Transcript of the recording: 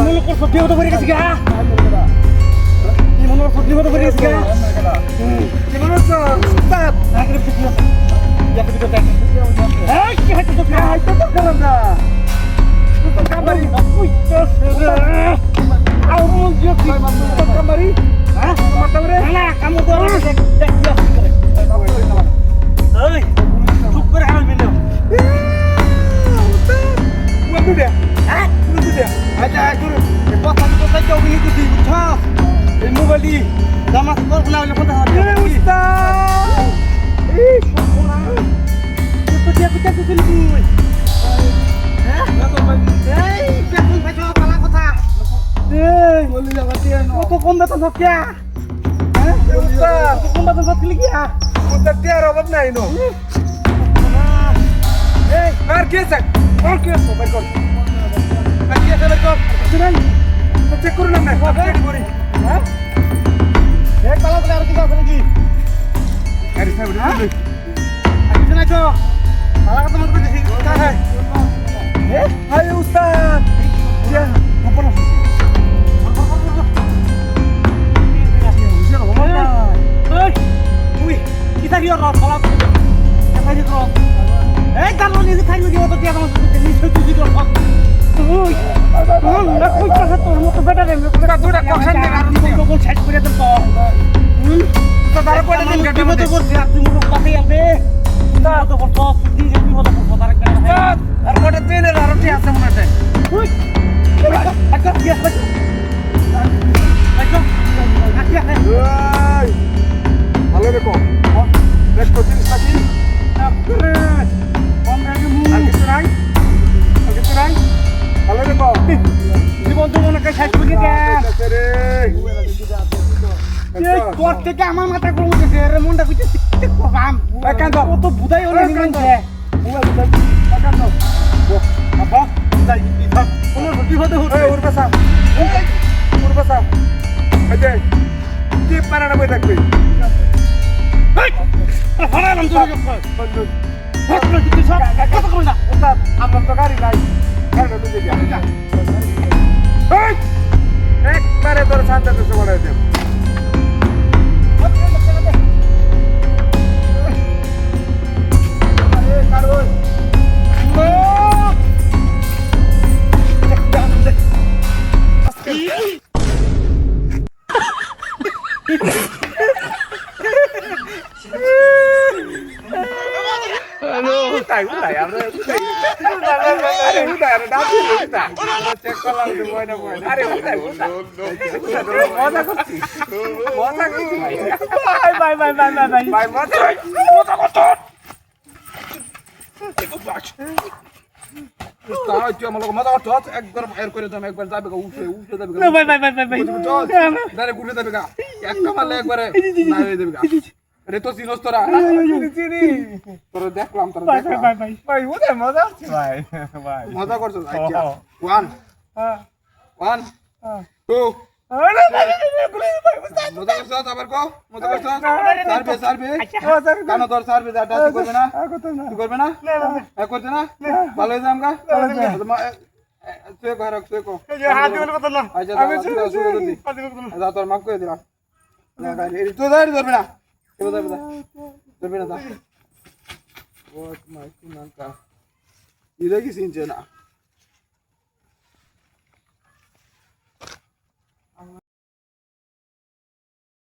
মনে করছো বিপদ করে গেছি গা কি মনে করছো বিপদ করে গেছি গা কি মনে করছো উস্তাদ আগে ঠিক আছে ইয়াকে দিতে দেখ এই কি হচ্ছে তো হাইতো তো করলাম না তো কামারি ওই তো আউ মন জিও কি তো কামারি হ্যাঁ মারতে রে না কাম তো দেখ দেখ কি আছে করে এই চুপ করে হাল মিলে উস্তাদ বন্ধু দে হ্যাঁ বন্ধু দে আচ্ছা গুরু এ কথা তো তাই কেউ বিলি দিই বুঝছো এই মোবাইলটি জামা কাপড় গুলা হইলে কথা হবে উস্তাদ এই শোনা তো দিয়া পিটা দিলি তুই হ্যাঁ এই পেটুন পেটো পালা কথা এই বলি লাগাতে না তো কম বেতন হকিয়া হ্যাঁ উস্তাদ কম বেতন হকিলি কিয়া উস্তাদ টিয়ার অভাব নাই নো এই আর কি আছে মোবাইল কর আর কি আছে বের কর শুনেন তো চেক করুন না চেক করি হ্যাঁ এক পালা করে আর কি আছে নাকি গাড়ি সাহেব রে আর কিছু নাই তো পালা কথা মত কইছি হ্যাঁ এ হাই উস্তাদ ইয়া আপন উই কিতা কি আর পালা কথা কি করো এই দাঁড়াও নিজে খাই নিজে অত দিয়া আমার নিশ্চয় তুই দিও ওই না কই কথা তোর মতো বেটা রে বেটা দুইটা কখন দে কারণ তো বল সাইড করে দেন তো দাঁড়া পড়ে দিন গাড়ি মতো করছিস তুই মুখ কথাই আবে তা তো বল তো তুই যে তুই মতো কথা আরেক গাড়ি আর কোটে তেলের আরটি আছে মনে আছে ওই আচ্ছা কি আছে আচ্ছা কি আছে ওই ভালো রে কো দেখ তো জিনিস নাকি আপরে কোন গাড়ি মু আর কিছু নাই ভালো রে কো জীবন তো মনে কাছে শেষ করে দে রে এই তোর থেকে আমার মাথা গরম হচ্ছে রে মনটা কইতে ঠিক কাম কাম তো তো বুদাই হলো নিন দে ওয়া বুদাই কাম তো আপা বুদাই ইথা কোন বিপদে হচ্ছে এই উরবাসা উরবাসা আজে কি পারানা বই থাকবে এই হারালাম তোর বন্ধু বন্ধু তুই সব কত করুন না ওস্তাদ আমার তো গাড়ি নাই গাড়ি লয়ে যা এই একবারে তোর শান্ত তো বড়াই দে আরে কারণ Udah ya, udah cek kalau udah poin. Are udah. Masa kunci. Bye. Bye masa. Itu bac. Ustaz, cuma kalau masa kau ekbar air kau itu ekbar tapi kau usah tapi kau. Bye. Dari kulit tapi kau. Ekbar le ekbar. Nai tapi kau. রে তো চিনোস তোরা চিনি তোরা দেখলাম তোরা দেখলাম ভাই ওদের মজা হচ্ছে ভাই মজা করছো আচ্ছা 1 2 মজা করছো আবার কো মজা করছো সার্ভে কানো তোর সার্ভে দাটা করবে না তুই করবে না করতে না ভালো হয়ে যামগা তুই কো হাত দিবেন কত না আমি শুরু করছি যা তোর মাফ করে দিলাম না গাড়ি তুই ধরবে না Terima kasih. Buat main nangka. Ini lagi sih cina.